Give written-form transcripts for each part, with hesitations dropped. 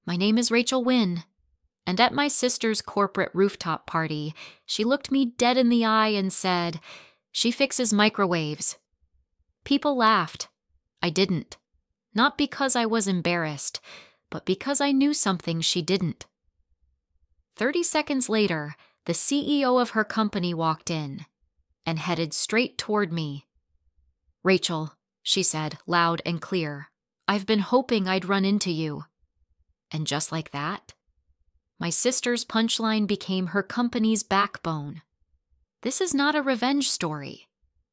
My name is Rachel Wynn, and at my sister's corporate rooftop party, she looked me dead in the eye and said, "She fixes microwaves." People laughed. I didn't. Not because I was embarrassed, but because I knew something she didn't. 30 seconds later, the CEO of her company walked in and headed straight toward me. "Rachel," she said, loud and clear, "I've been hoping I'd run into you." And just like that, my sister's punchline became her company's backbone. This is not a revenge story.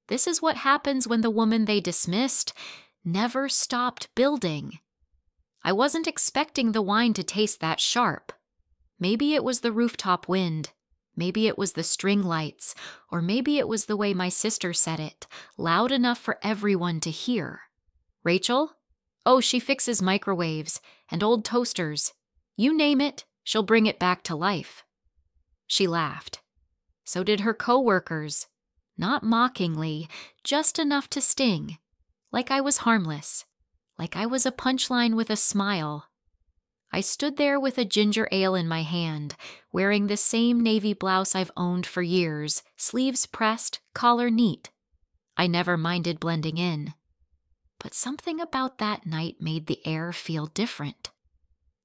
This is what happens when the woman they dismissed never stopped building. I wasn't expecting the wine to taste that sharp. Maybe it was the rooftop wind. Maybe it was the string lights. Or maybe it was the way my sister said it, loud enough for everyone to hear. "Rachel? Oh, she fixes microwaves and old toasters. You name it, she'll bring it back to life." She laughed. So did her coworkers. Not mockingly, just enough to sting. Like I was harmless. Like I was a punchline with a smile. I stood there with a ginger ale in my hand, wearing the same navy blouse I've owned for years, sleeves pressed, collar neat. I never minded blending in. But something about that night made the air feel different.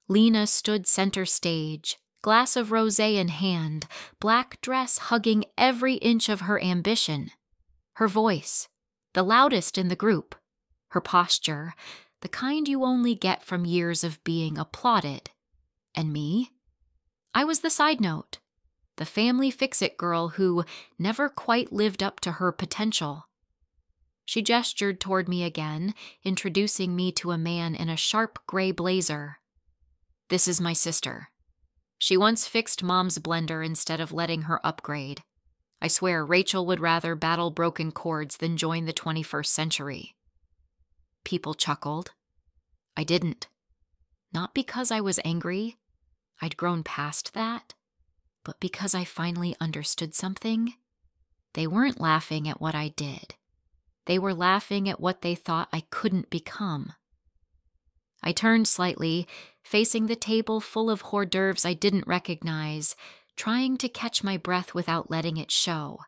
Lena stood center stage, glass of rosé in hand, black dress hugging every inch of her ambition. Her voice, the loudest in the group. Her posture, the kind you only get from years of being applauded. And me? I was the side note, the family fix-it girl who never quite lived up to her potential. She gestured toward me again, introducing me to a man in a sharp gray blazer. "This is my sister. She once fixed Mom's blender instead of letting her upgrade. I swear Rachel would rather battle broken cords than join the 21st century." People chuckled. I didn't. Not because I was angry. I'd grown past that. But because I finally understood something. They weren't laughing at what I did. They were laughing at what they thought I couldn't become. I turned slightly, facing the table full of hors d'oeuvres I didn't recognize, trying to catch my breath without letting it show.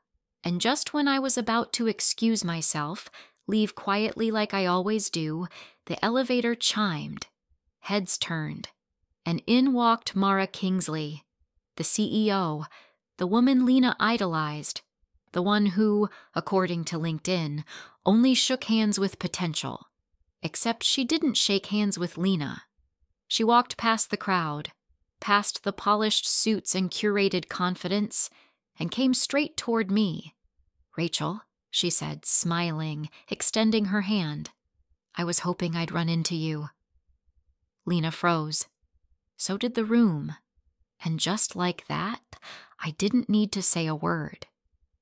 And just when I was about to excuse myself, leave quietly like I always do, the elevator chimed. Heads turned, and in walked Mara Kingsley, the CEO, the woman Lena idolized, the one who, according to LinkedIn, only shook hands with potential. Except she didn't shake hands with Lena. She walked past the crowd, past the polished suits and curated confidence, and came straight toward me. "Rachel," she said, smiling, extending her hand. "I was hoping I'd run into you." Lena froze. So did the room. And just like that, I didn't need to say a word.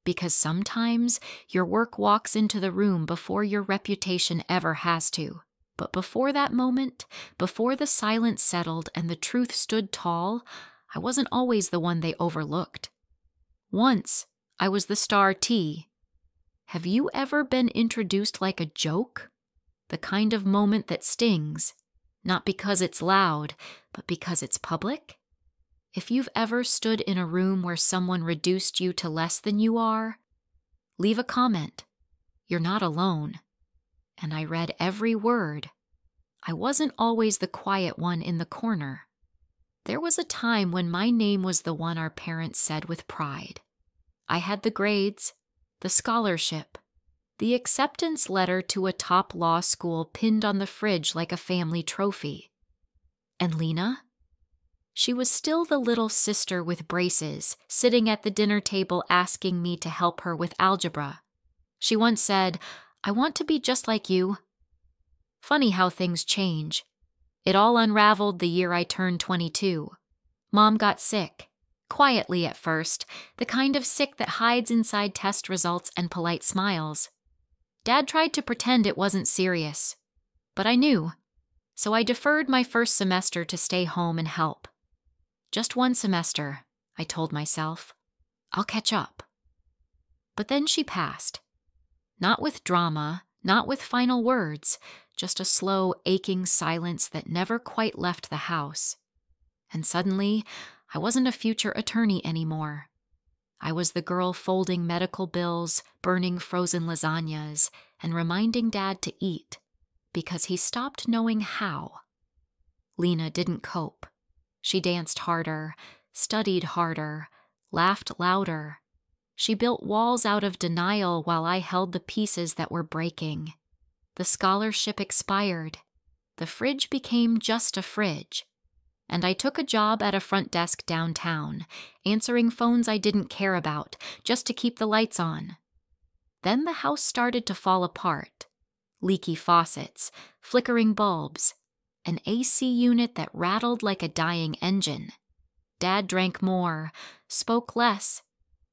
Because sometimes your work walks into the room before your reputation ever has to. But before that moment, before the silence settled and the truth stood tall, I wasn't always the one they overlooked. Once, I was the star T. Have you ever been introduced like a joke? The kind of moment that stings, not because it's loud, but because it's public? If you've ever stood in a room where someone reduced you to less than you are, leave a comment. You're not alone. And I read every word. I wasn't always the quiet one in the corner. There was a time when my name was the one our parents said with pride. I had the grades, the scholarship, the acceptance letter to a top law school pinned on the fridge like a family trophy. And Lena? She was still the little sister with braces, sitting at the dinner table asking me to help her with algebra. She once said, "I want to be just like you." Funny how things change. It all unraveled the year I turned 22. Mom got sick. Quietly at first, the kind of sick that hides inside test results and polite smiles. Dad tried to pretend it wasn't serious. But I knew. So I deferred my first semester to stay home and help. Just one semester, I told myself. I'll catch up. But then she passed. Not with drama, not with final words, just a slow, aching silence that never quite left the house. And suddenly, I wasn't a future attorney anymore. I was the girl folding medical bills, burning frozen lasagnas, and reminding Dad to eat, because he stopped knowing how. Lena didn't cope. She danced harder, studied harder, laughed louder. She built walls out of denial while I held the pieces that were breaking. The scholarship expired. The fridge became just a fridge. And I took a job at a front desk downtown, answering phones I didn't care about, just to keep the lights on. Then the house started to fall apart. Leaky faucets, flickering bulbs, an AC unit that rattled like a dying engine. Dad drank more, spoke less,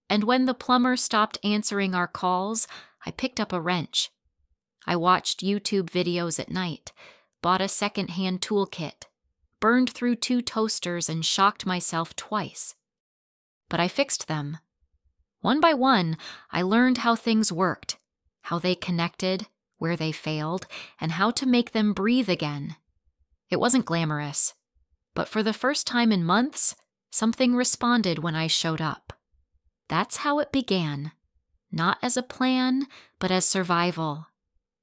and when the plumber stopped answering our calls, I picked up a wrench. I watched YouTube videos at night, bought a second-hand toolkit, burned through 2 toasters and shocked myself twice. But I fixed them. One by one, I learned how things worked, how they connected, where they failed, and how to make them breathe again. It wasn't glamorous, but for the first time in months, something responded when I showed up. That's how it began, not as a plan, but as survival.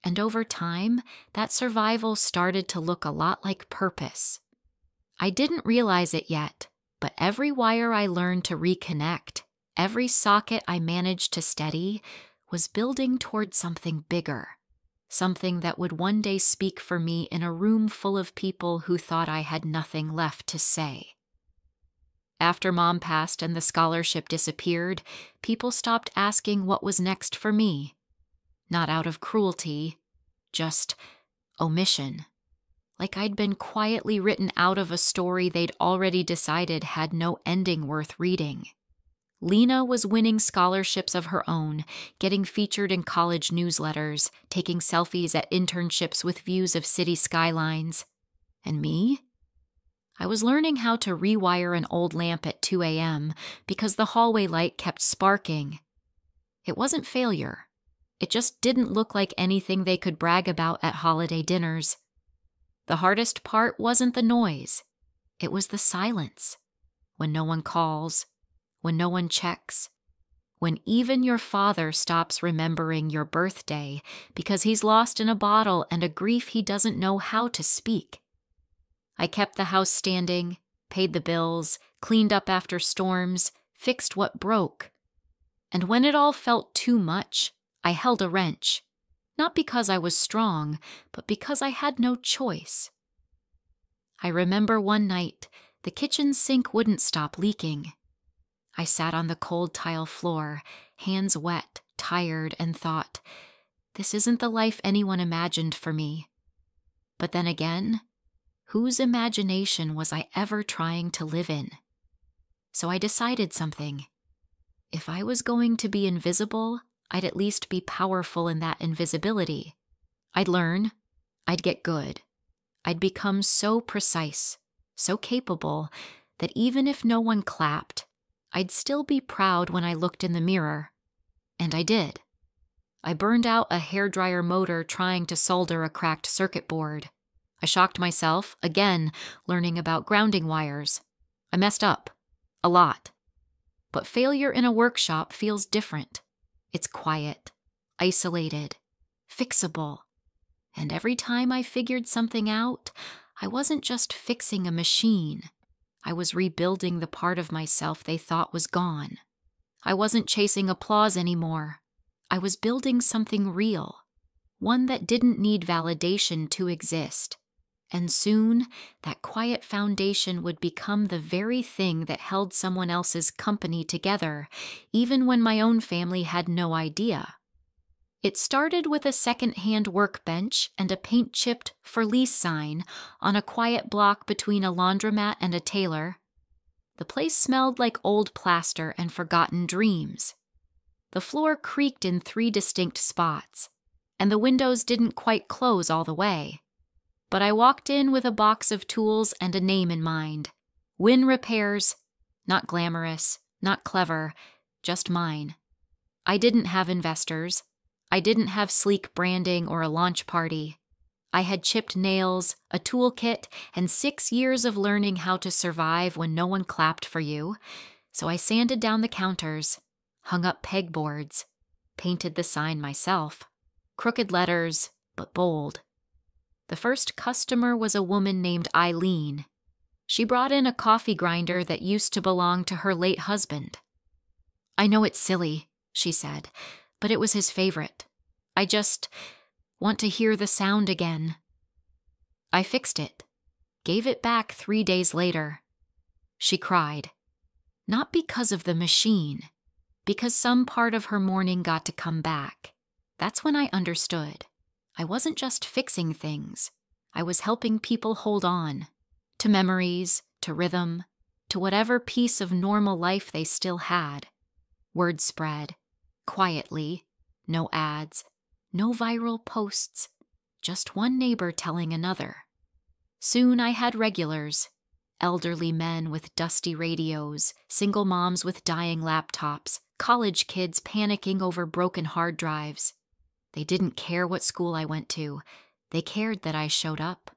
And over time, that survival started to look a lot like purpose. I didn't realize it yet, but every wire I learned to reconnect, every socket I managed to steady, was building toward something bigger, something that would one day speak for me in a room full of people who thought I had nothing left to say. After Mom passed and the scholarship disappeared, people stopped asking what was next for me. Not out of cruelty, just omission. Like I'd been quietly written out of a story they'd already decided had no ending worth reading. Lena was winning scholarships of her own, getting featured in college newsletters, taking selfies at internships with views of city skylines. And me? I was learning how to rewire an old lamp at 2 a.m. because the hallway light kept sparking. It wasn't failure. It just didn't look like anything they could brag about at holiday dinners. The hardest part wasn't the noise. It was the silence. When no one calls, when no one checks, when even your father stops remembering your birthday because he's lost in a bottle and a grief he doesn't know how to speak. I kept the house standing, paid the bills, cleaned up after storms, fixed what broke. And when it all felt too much, I held a wrench. Not because I was strong, but because I had no choice. I remember one night, the kitchen sink wouldn't stop leaking. I sat on the cold tile floor, hands wet, tired, and thought, this isn't the life anyone imagined for me. But then again, whose imagination was I ever trying to live in? So I decided something. If I was going to be invisible, I'd at least be powerful in that invisibility. I'd learn. I'd get good. I'd become so precise, so capable, that even if no one clapped, I'd still be proud when I looked in the mirror. And I did. I burned out a hairdryer motor trying to solder a cracked circuit board. I shocked myself, again, learning about grounding wires. I messed up. A lot. But failure in a workshop feels different. It's quiet, isolated, fixable. And every time I figured something out, I wasn't just fixing a machine. I was rebuilding the part of myself they thought was gone. I wasn't chasing applause anymore. I was building something real, one that didn't need validation to exist. And soon, that quiet foundation would become the very thing that held someone else's company together, even when my own family had no idea. It started with a second-hand workbench and a paint-chipped "For Lease" sign on a quiet block between a laundromat and a tailor. The place smelled like old plaster and forgotten dreams. The floor creaked in 3 distinct spots, and the windows didn't quite close all the way. But I walked in with a box of tools and a name in mind. Win Repairs. Not glamorous, not clever, just mine. I didn't have investors. I didn't have sleek branding or a launch party. I had chipped nails, a toolkit, and 6 years of learning how to survive when no one clapped for you, so I sanded down the counters, hung up pegboards, painted the sign myself. Crooked letters, but bold. The first customer was a woman named Eileen. She brought in a coffee grinder that used to belong to her late husband. "I know it's silly," she said, "but it was his favorite. I just want to hear the sound again." I fixed it, gave it back 3 days later. She cried. Not because of the machine, because some part of her morning got to come back. That's when I understood. I wasn't just fixing things. I was helping people hold on. To memories, to rhythm, to whatever piece of normal life they still had. Word spread. Quietly. No ads. No viral posts. Just one neighbor telling another. Soon I had regulars. Elderly men with dusty radios, single moms with dying laptops, college kids panicking over broken hard drives. They didn't care what school I went to. They cared that I showed up,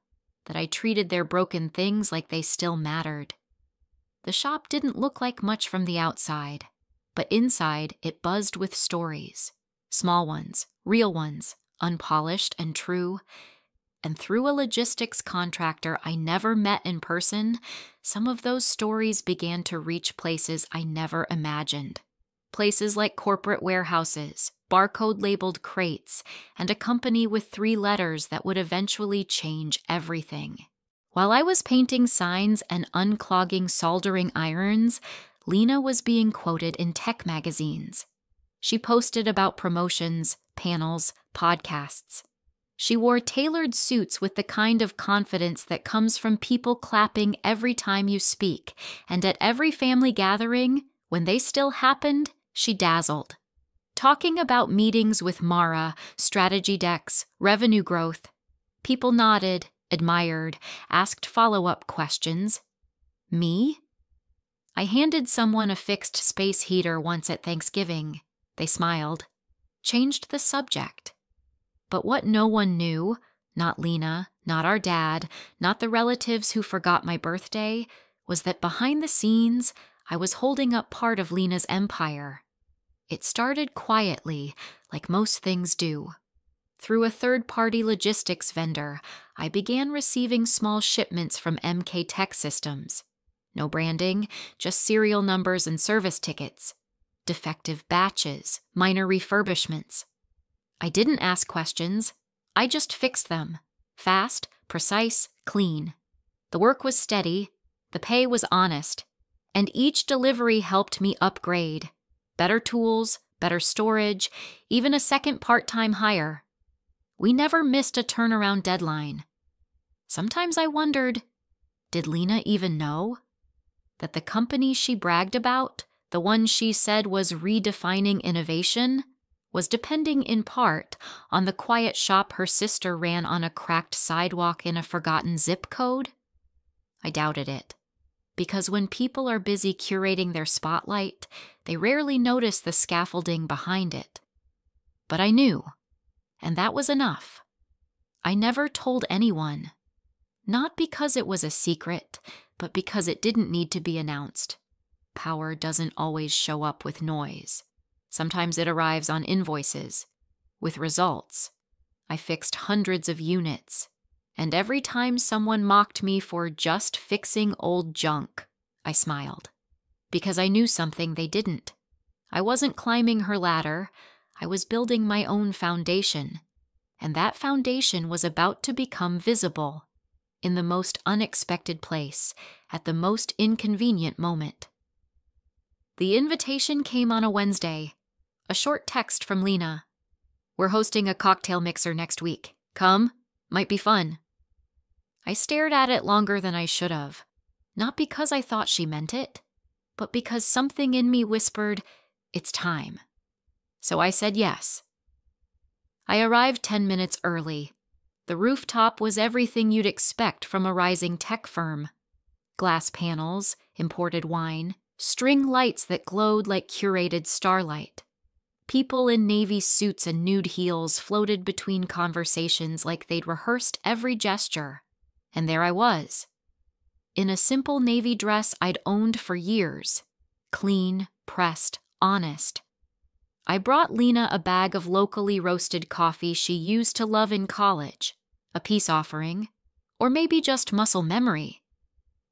that I treated their broken things like they still mattered. The shop didn't look like much from the outside, but inside it buzzed with stories. Small ones, real ones, unpolished and true. And through a logistics contractor I never met in person, some of those stories began to reach places I never imagined. Places like corporate warehouses, barcode-labeled crates, and a company with 3 letters that would eventually change everything. While I was painting signs and unclogging soldering irons, Lena was being quoted in tech magazines. She posted about promotions, panels, podcasts. She wore tailored suits with the kind of confidence that comes from people clapping every time you speak, and at every family gathering, when they still happened, she dazzled. Talking about meetings with Mara, strategy decks, revenue growth. People nodded, admired, asked follow-up questions. Me? I handed someone a fixed space heater once at Thanksgiving. They smiled. Changed the subject. But what no one knew, not Lena, not our dad, not the relatives who forgot my birthday, was that behind the scenes, I was holding up part of Lena's empire. It started quietly, like most things do. Through a third-party logistics vendor, I began receiving small shipments from MK Tech Systems. No branding, just serial numbers and service tickets. Defective batches, minor refurbishments. I didn't ask questions. I just fixed them. Fast, precise, clean. The work was steady. The pay was honest. And each delivery helped me upgrade. Better tools, better storage, even a second part-time hire. We never missed a turnaround deadline. Sometimes I wondered, did Lena even know? That the company she bragged about, the one she said was redefining innovation, was depending in part on the quiet shop her sister ran on a cracked sidewalk in a forgotten zip code? I doubted it. Because when people are busy curating their spotlight, they rarely notice the scaffolding behind it. But I knew, and that was enough. I never told anyone. Not because it was a secret, but because it didn't need to be announced. Power doesn't always show up with noise. Sometimes it arrives on invoices, with results. I fixed hundreds of units, and every time someone mocked me for just fixing old junk, I smiled. Because I knew something they didn't. I wasn't climbing her ladder, I was building my own foundation, and that foundation was about to become visible, in the most unexpected place, at the most inconvenient moment. The invitation came on a Wednesday. A short text from Lena. "We're hosting a cocktail mixer next week. Come, might be fun." I stared at it longer than I should have. Not because I thought she meant it, but because something in me whispered, it's time. So I said yes. I arrived 10 minutes early. The rooftop was everything you'd expect from a rising tech firm. Glass panels, imported wine, string lights that glowed like curated starlight. People in navy suits and nude heels floated between conversations like they'd rehearsed every gesture. And there I was, in a simple navy dress I'd owned for years. Clean, pressed, honest. I brought Lena a bag of locally roasted coffee she used to love in college. A peace offering. Or maybe just muscle memory.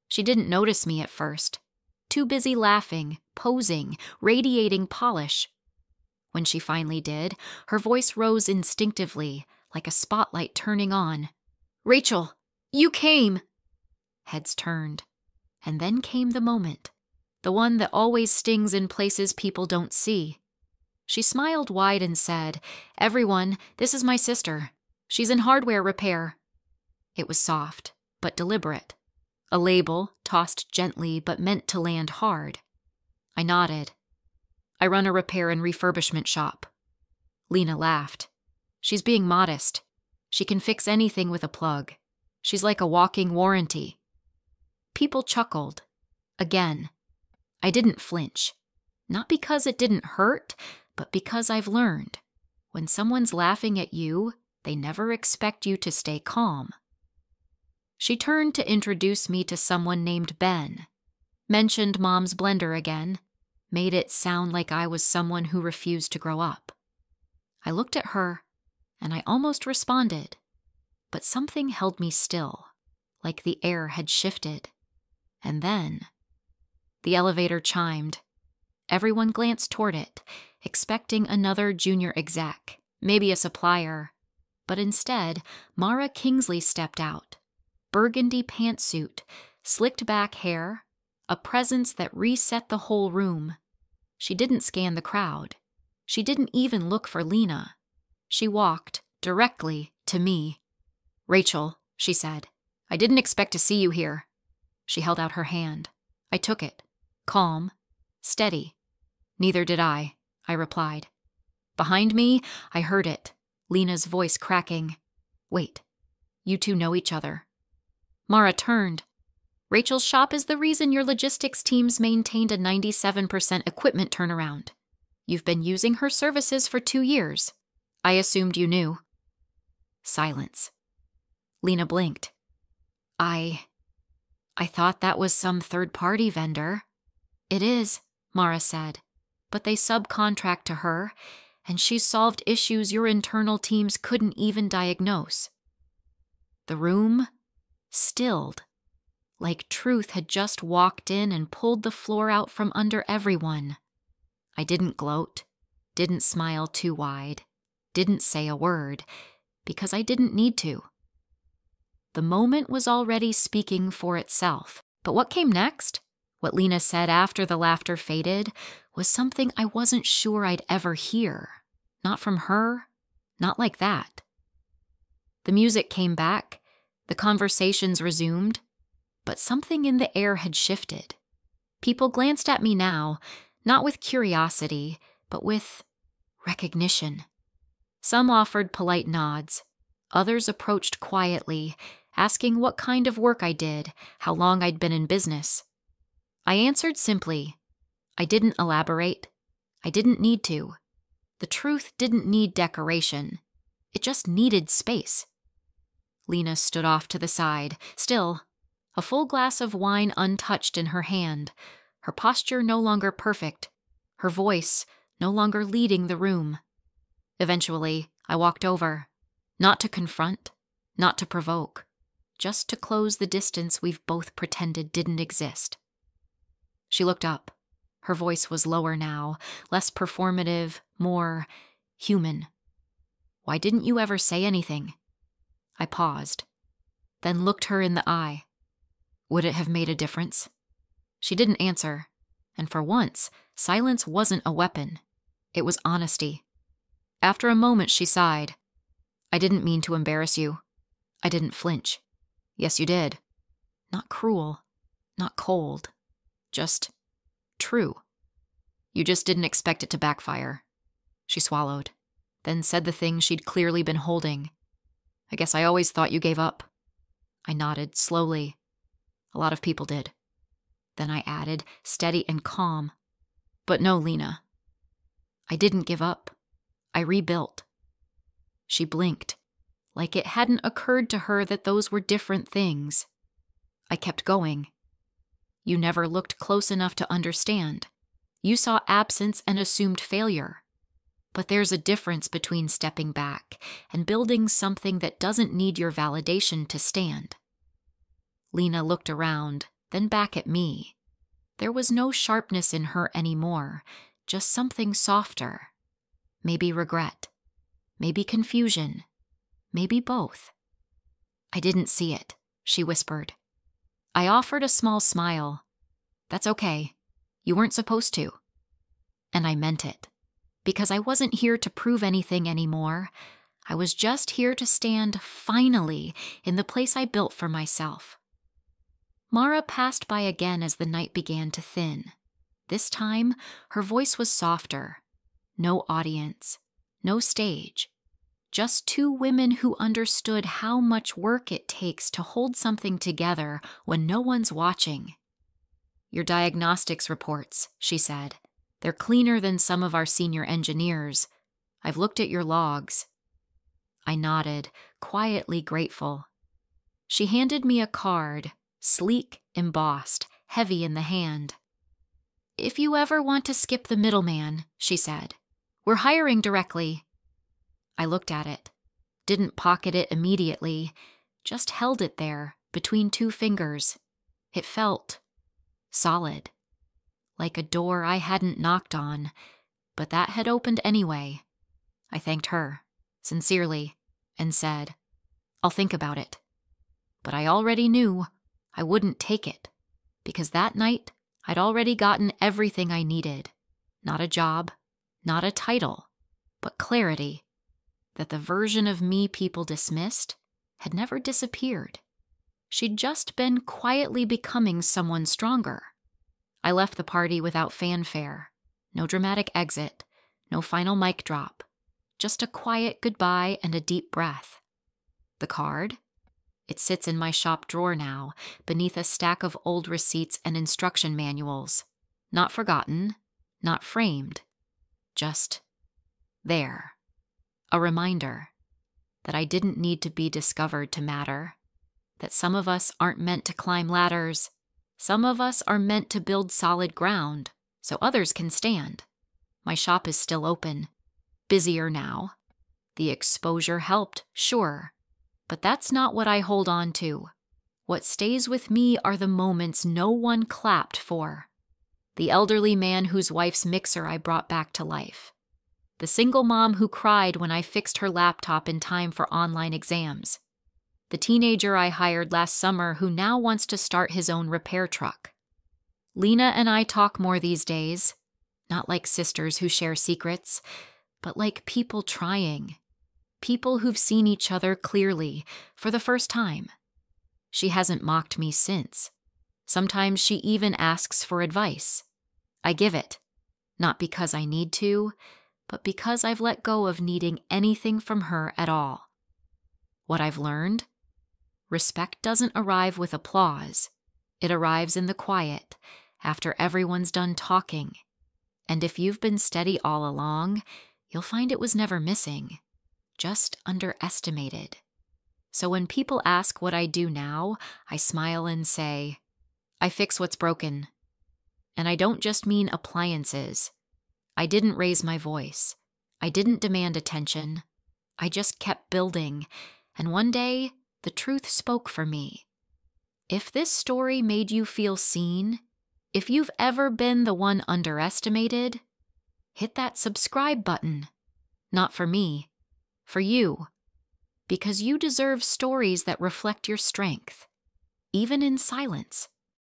She didn't notice me at first. Too busy laughing, posing, radiating polish. When she finally did, her voice rose instinctively, like a spotlight turning on. "Rachel, you came!" Heads turned. And then came the moment. The one that always stings in places people don't see. She smiled wide and said, "Everyone, this is my sister. She's in hardware repair." It was soft, but deliberate. A label, tossed gently but meant to land hard. I nodded. "I run a repair and refurbishment shop." Lena laughed. "She's being modest. She can fix anything with a plug. She's like a walking warranty." People chuckled. Again. I didn't flinch. Not because it didn't hurt, but because I've learned. When someone's laughing at you, they never expect you to stay calm. She turned to introduce me to someone named Ben. Mentioned Mom's blender again. Made it sound like I was someone who refused to grow up. I looked at her, and I almost responded. But something held me still, like the air had shifted. And then the elevator chimed. Everyone glanced toward it, expecting another junior exec, maybe a supplier. But instead, Mara Kingsley stepped out. Burgundy pantsuit, slicked back hair, a presence that reset the whole room. She didn't scan the crowd. She didn't even look for Lena. She walked directly to me. "Rachel," she said, "I didn't expect to see you here." She held out her hand. I took it. Calm. Steady. "Neither did I replied. Behind me, I heard it. Lena's voice cracking. "Wait. You two know each other." Mara turned. "Rachel's shop is the reason your logistics teams maintained a 97% equipment turnaround. You've been using her services for 2 years. I assumed you knew." Silence. Lena blinked. I thought that was some third-party vendor." "It is," Mara said, "but they subcontract to her, and she's solved issues your internal teams couldn't even diagnose." The room stilled, like truth had just walked in and pulled the floor out from under everyone. I didn't gloat, didn't smile too wide, didn't say a word, because I didn't need to. The moment was already speaking for itself. But what came next, what Lena said after the laughter faded, was something I wasn't sure I'd ever hear. Not from her, not like that. The music came back, the conversations resumed, but something in the air had shifted. People glanced at me now, not with curiosity, but with recognition. Some offered polite nods. Others approached quietly, asking what kind of work I did, how long I'd been in business. I answered simply. I didn't elaborate. I didn't need to. The truth didn't need decoration. It just needed space. Lena stood off to the side, still, a full glass of wine untouched in her hand, her posture no longer perfect, her voice no longer leading the room. Eventually, I walked over, not to confront, not to provoke, just to close the distance we've both pretended didn't exist. She looked up. Her voice was lower now, less performative, more human. "Why didn't you ever say anything?" I paused, then looked her in the eye. Would it have made a difference? She didn't answer, and for once, silence wasn't a weapon. It was honesty. After a moment, she sighed. "I didn't mean to embarrass you. I didn't flinch. Yes, you did. Not cruel, not cold, just true. You just didn't expect it to backfire." She swallowed, then said the thing she'd clearly been holding. "I guess I always thought you gave up." I nodded slowly. A lot of people did. Then I added, steady and calm. "But no, Lena. I didn't give up. I rebuilt. She blinked, like it hadn't occurred to her that those were different things. I kept going. You never looked close enough to understand. You saw absence and assumed failure. But there's a difference between stepping back and building something that doesn't need your validation to stand. Lena looked around, then back at me. There was no sharpness in her anymore, just something softer. Maybe regret. Maybe confusion. Maybe both. I didn't see it, she whispered. I offered a small smile. That's okay. You weren't supposed to. And I meant it. Because I wasn't here to prove anything anymore. I was just here to stand, finally, in the place I built for myself. Mara passed by again as the night began to thin. This time, her voice was softer. No audience. No stage. Just two women who understood how much work it takes to hold something together when no one's watching. Your diagnostics reports, she said. They're cleaner than some of our senior engineers. I've looked at your logs. I nodded, quietly grateful. She handed me a card, sleek, embossed, heavy in the hand. If you ever want to skip the middleman, she said, we're hiring directly. I looked at it, didn't pocket it immediately, just held it there, between two fingers. It felt solid. Like a door I hadn't knocked on, but that had opened anyway. I thanked her, sincerely, and said, I'll think about it. But I already knew I wouldn't take it, because that night I'd already gotten everything I needed. Not a job, not a title, but clarity that the version of me people dismissed had never disappeared. She'd just been quietly becoming someone stronger. I left the party without fanfare. No dramatic exit, no final mic drop. Just a quiet goodbye and a deep breath. The card? It sits in my shop drawer now, beneath a stack of old receipts and instruction manuals. Not forgotten, not framed. Just there. A reminder that I didn't need to be discovered to matter. That some of us aren't meant to climb ladders. Some of us are meant to build solid ground, so others can stand. My shop is still open. Busier now. The exposure helped, sure. But that's not what I hold on to. What stays with me are the moments no one clapped for. The elderly man whose wife's mixer I brought back to life. The single mom who cried when I fixed her laptop in time for online exams. The teenager I hired last summer who now wants to start his own repair truck. Lena and I talk more these days, not like sisters who share secrets, but like people trying. People who've seen each other clearly for the first time. She hasn't mocked me since. Sometimes she even asks for advice. I give it, not because I need to, but because I've let go of needing anything from her at all. What I've learned? Respect doesn't arrive with applause. It arrives in the quiet, after everyone's done talking. And if you've been steady all along, you'll find it was never missing, just underestimated. So when people ask what I do now, I smile and say, I fix what's broken. And I don't just mean appliances. I didn't raise my voice. I didn't demand attention. I just kept building, and one day, the truth spoke for me. If this story made you feel seen, if you've ever been the one underestimated, hit that subscribe button. Not for me, for you. Because you deserve stories that reflect your strength, even in silence.